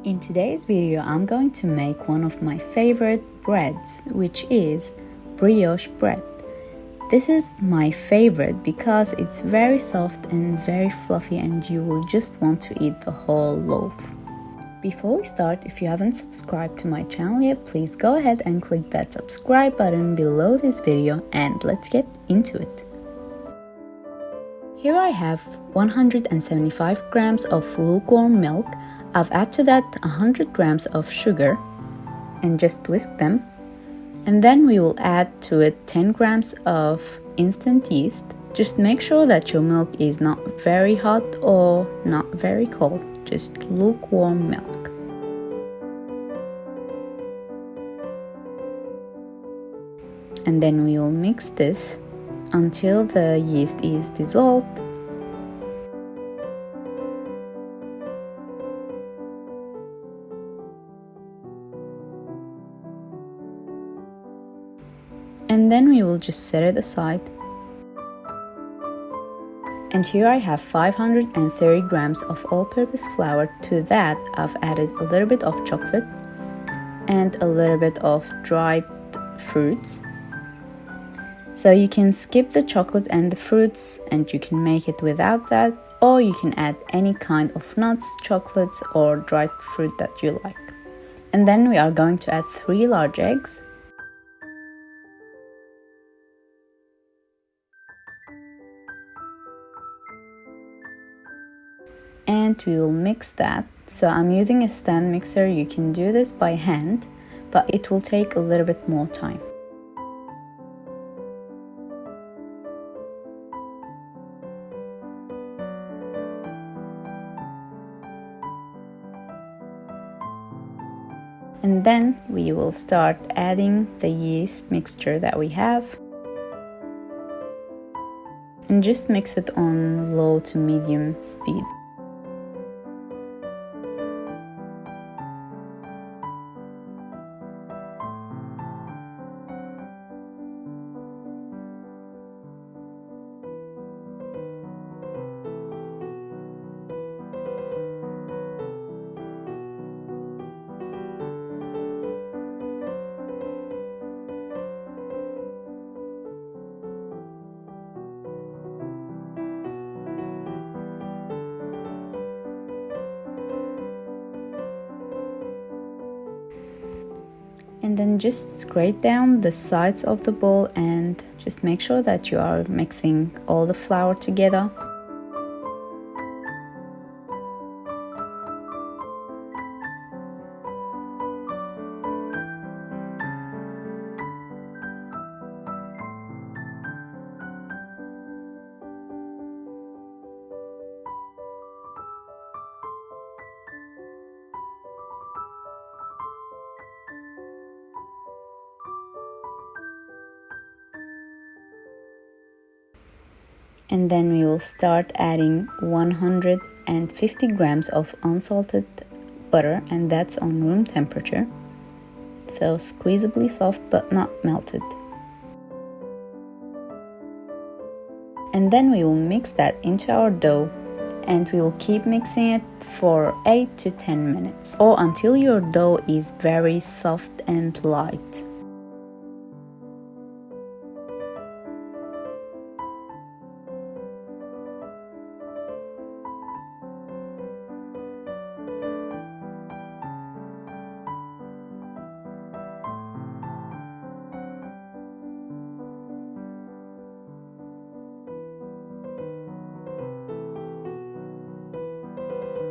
In today's video, I'm going to make one of my favorite breads, which is brioche bread. This is my favorite because it's very soft and very fluffy and you will just want to eat the whole loaf. Before we start, if you haven't subscribed to my channel yet, please go ahead and click that subscribe button below this video and let's get into it. Here I have 175 grams of lukewarm milk. I've added to that 100 grams of sugar and just whisk them. And then we will add to it 10 grams of instant yeast. Just make sure that your milk is not very hot or not very cold, just lukewarm milk. And then we will mix this until the yeast is dissolved. And then we will just set it aside. And here I have 530 grams of all-purpose flour. To that I've added a little bit of chocolate and a little bit of dried fruits. So you can skip the chocolate and the fruits and you can make it without that, or you can add any kind of nuts, chocolates or dried fruit that you like. And then we are going to add 3 large eggs. And we will mix that. So I'm using a stand mixer. You can do this by hand, but it will take a little bit more time. And then we will start adding the yeast mixture that we have. And just mix it on low to medium speed. And then just scrape down the sides of the bowl and just make sure that you are mixing all the flour together. And then we will start adding 150 grams of unsalted butter, and that's on room temperature. So squeezably soft but not melted. And then we will mix that into our dough and we will keep mixing it for 8 to 10 minutes or until your dough is very soft and light.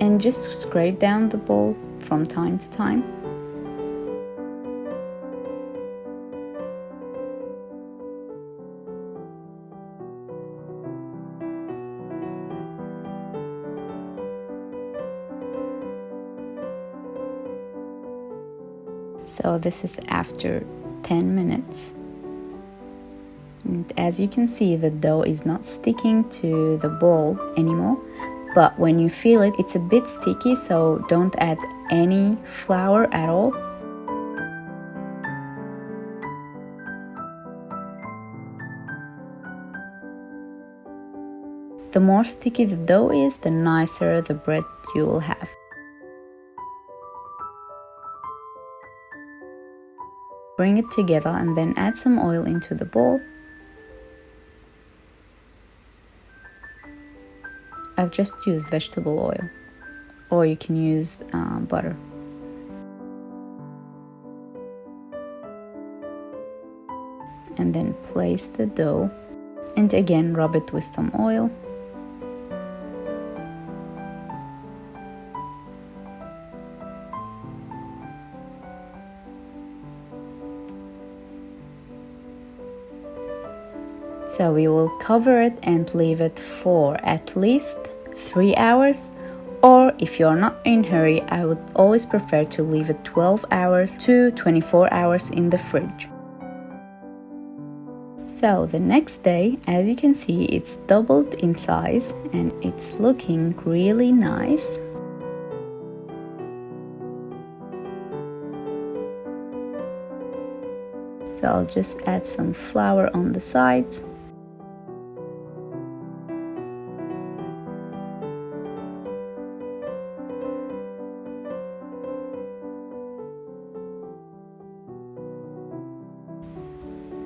And just scrape down the bowl from time to time. So this is after 10 minutes. And as you can see, the dough is not sticking to the bowl anymore. But when you feel it, it's a bit sticky, so don't add any flour at all. The more sticky the dough is, the nicer the bread you will have. bring it together and then add some oil into the bowl. I've just used vegetable oil, or you can use butter. And then place the dough and again rub it with some oil. So we will cover it and leave it for at least 3 hours, or if you're not in a hurry, I would always prefer to leave it 12 hours to 24 hours in the fridge. So the next day, as you can see, it's doubled in size and it's looking really nice. So I'll just add some flour on the sides.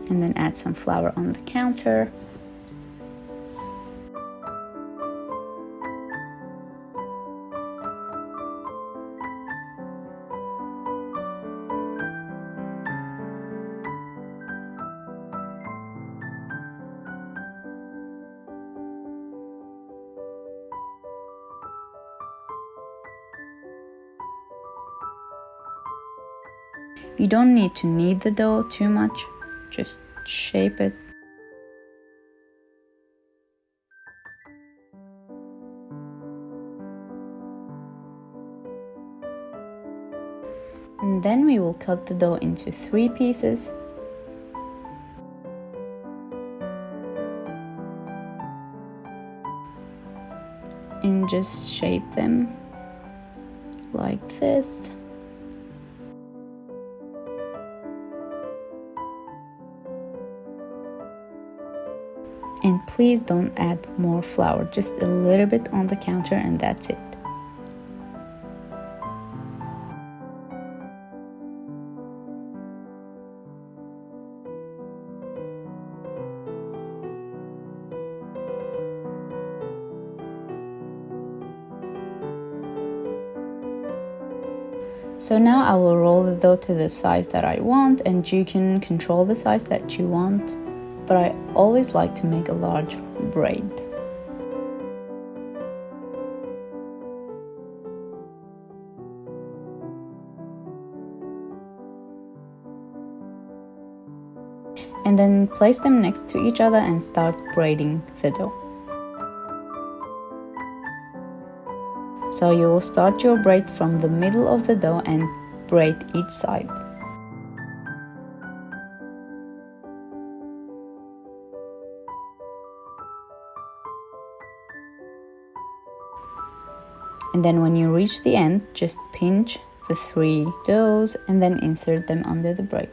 And then add some flour on the counter. You don't need to knead the dough too much, just shape it. And then we will cut the dough into 3 pieces. And just shape them like this. And please don't add more flour, just a little bit on the counter and that's it. So now I will roll the dough to the size that I want, and you can control the size that you want. But I always like to make a large braid. And then place them next to each other and start braiding the dough. So you will start your braid from the middle of the dough and braid each side. And then when you reach the end, just pinch the 3 doughs and then insert them under the braid.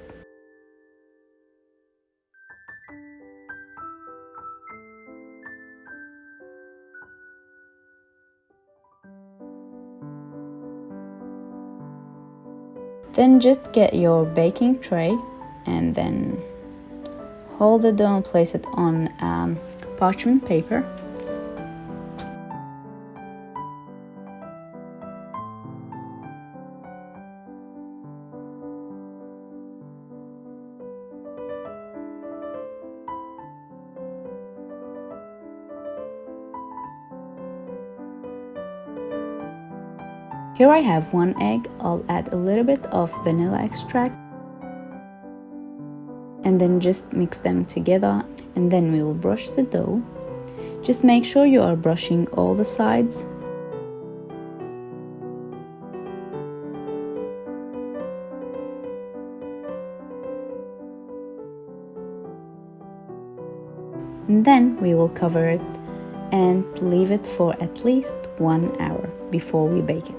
Then just get your baking tray and then hold the dough and place it on parchment paper. Here I have 1 egg. I'll add a little bit of vanilla extract and then just mix them together, and then we will brush the dough. Just make sure you are brushing all the sides. And then we will cover it and leave it for at least 1 hour before we bake it.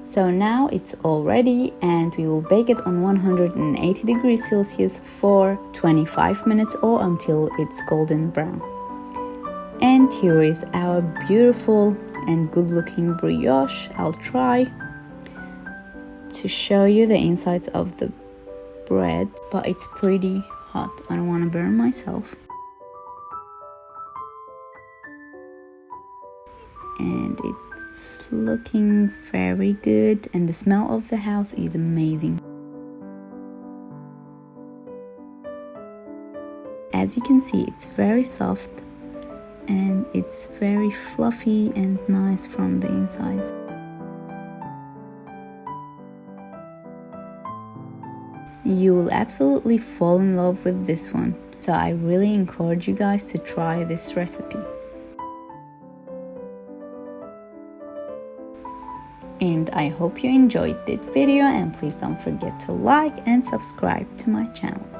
So now it's all ready, and we will bake it on 180 degrees Celsius for 25 minutes or until it's golden brown. And here is our beautiful and good looking brioche. I'll try to show you the insides of the bread, but it's pretty hot. I don't want to burn myself. And it's looking very good, and the smell of the house is amazing. As you can see, it's very soft and it's very fluffy and nice from the inside. You will absolutely fall in love with this one, so I really encourage you guys to try this recipe. And I hope you enjoyed this video, and please don't forget to like and subscribe to my channel.